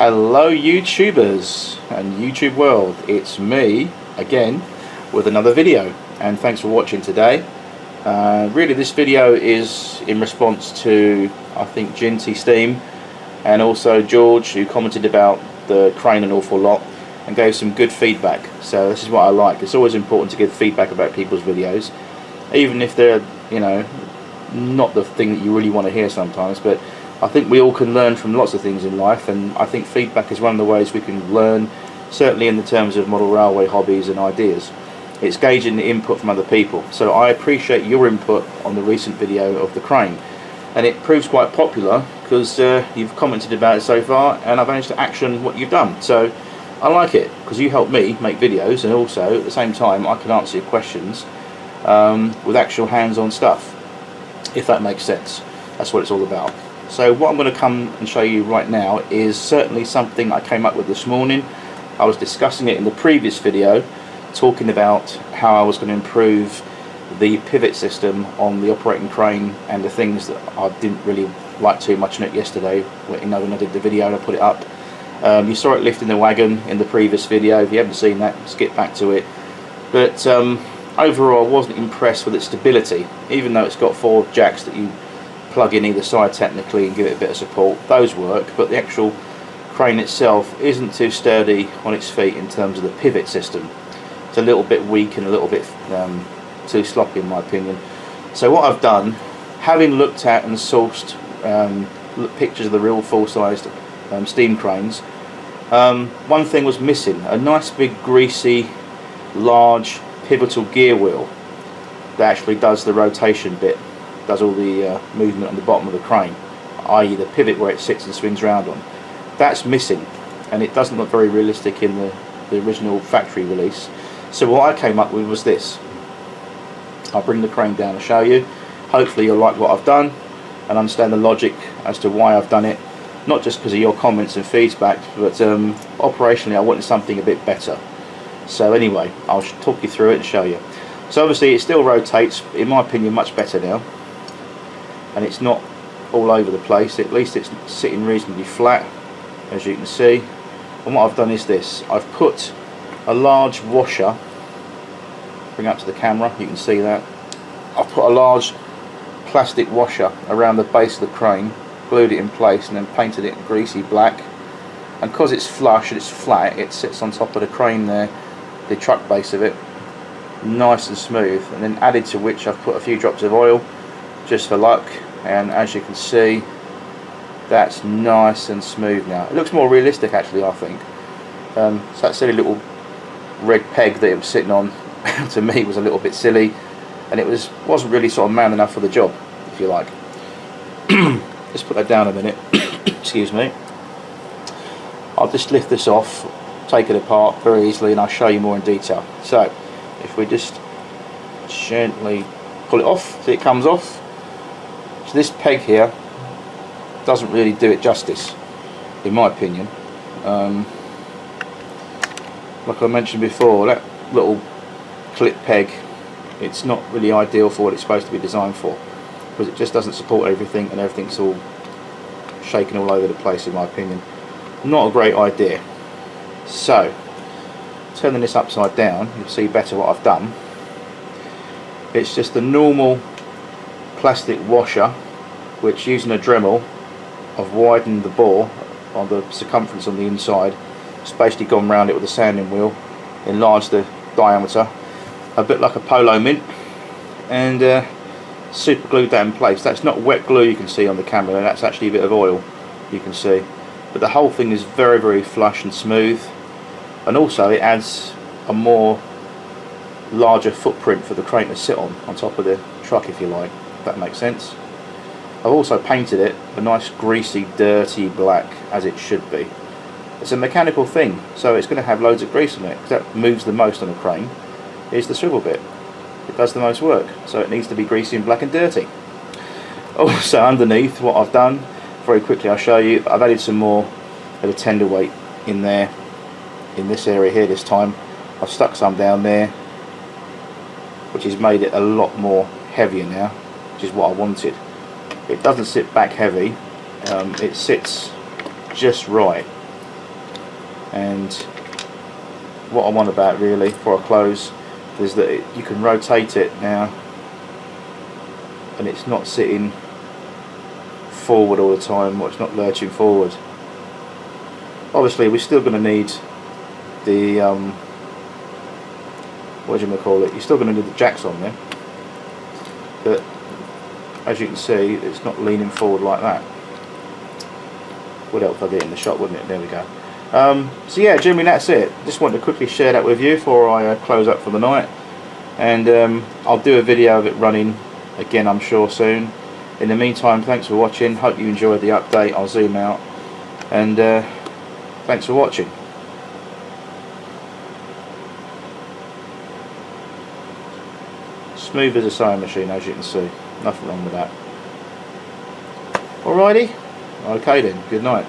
Hello YouTubers and YouTube world, it's me again with another video, and thanks for watching today. Really this video is in response to, I think, Ginty Steam and also George, who commented about the crane an awful lot and gave some good feedback. So this is what I like. It's always important to give feedback about people's videos, even if they're, you know, not the thing that you really want to hear sometimes. But I think we all can learn from lots of things in life, and I think feedback is one of the ways we can learn, certainly in the terms of model railway hobbies and ideas. It's gauging the input from other people. So I appreciate your input on the recent video of the crane, and it proves quite popular because you've commented about it so far, and I've managed to action what you've done. So I like it because you help me make videos, and also at the same time I can answer your questions with actual hands-on stuff, if that makes sense. That's what it's all about. So what I'm going to come and show you right now is certainly something I came up with this morning. I was discussing it in the previous video, talking about how I was going to improve the pivot system on the operating crane and the things that I didn't really like too much in it yesterday. You know, when I did the video and I put it up. You saw it lifting the wagon in the previous video. If you haven't seen that, skip back to it. But overall I wasn't impressed with its stability, even though it's got 4 jacks that you plug in either side technically and give it a bit of support. Those work, but the actual crane itself isn't too sturdy on its feet in terms of the pivot system. It's a little bit weak and a little bit too sloppy in my opinion. So what I've done, having looked at and sourced pictures of the real full-sized steam cranes, one thing was missing: a nice big greasy large pivotal gear wheel that actually does the rotation bit, does all the movement on the bottom of the crane, i.e. the pivot where it sits and swings round on. That's missing, and it doesn't look very realistic in the original factory release. So what I came up with was this. I'll bring the crane down and show you. Hopefully you'll like what I've done and understand the logic as to why I've done it, not just because of your comments and feedback, but operationally I wanted something a bit better. So anyway, I'll talk you through it and show you. So obviously it still rotates, in my opinion, much better now, and it's not all over the place. At least it's sitting reasonably flat, as you can see. And what I've done is this: I've put a large washer, bring up to the camera, you can see that. I've put a large plastic washer around the base of the crane, glued it in place, and then painted it greasy black. And because it's flush and it's flat, it sits on top of the crane there, the truck base of it, nice and smooth. And then added to which I've put a few drops of oil just for luck, and as you can see, that's nice and smooth now. It looks more realistic actually, I think. So that silly little red peg that it was sitting on to me was a little bit silly, and it wasn't really sort of man enough for the job, if you like. Let's put that down a minute. Excuse me. I'll just lift this off, take it apart very easily, and I'll show you more in detail. So if we just gently pull it off, see it comes off. So this peg here doesn't really do it justice, in my opinion. Like I mentioned before, that little clip peg, it's not really ideal for what it's supposed to be designed for, because it just doesn't support everything, and everything's all shaking all over the place, in my opinion. Not a great idea. So turning this upside down, you'll see better what I've done. It's just a normal plastic washer, which, using a Dremel, I've widened the bore on the circumference on the inside. It's basically gone round it with a sanding wheel, enlarged the diameter a bit like a polo mint, and super glued that in place. That's not wet glue, you can see on the camera, that's actually a bit of oil, you can see. But the whole thing is very, very flush and smooth, and also it adds a more larger footprint for the crane to sit on top of the truck, if you like, if that makes sense. I've also painted it a nice greasy, dirty black, as it should be. It's a mechanical thing, so it's going to have loads of grease on it, because that moves the most on a crane, is the swivel bit. It does the most work, so it needs to be greasy and black and dirty. Also underneath, what I've done, very quickly I'll show you, I've added some more of the tender weight in there, in this area here this time. I've stuck some down there, which has made it a lot more heavier now, which is what I wanted. It doesn't sit back heavy, it sits just right. And what I want about really before I close is that you can rotate it now, and it's not sitting forward all the time, or it's not lurching forward. Obviously we're still going to need the what do you call it, you're still going to need the jacks on there, but as you can see it's not leaning forward like that. Would help if I get it in the shot, wouldn't it? There we go. So yeah, generally that's it. Just wanted to quickly share that with you before I close up for the night, and I'll do a video of it running again, I'm sure, soon. In the meantime, thanks for watching. Hope you enjoyed the update. I'll zoom out, and thanks for watching. Smooth as a sewing machine, as you can see. Nothing wrong with that. Alrighty. Okay then, good night.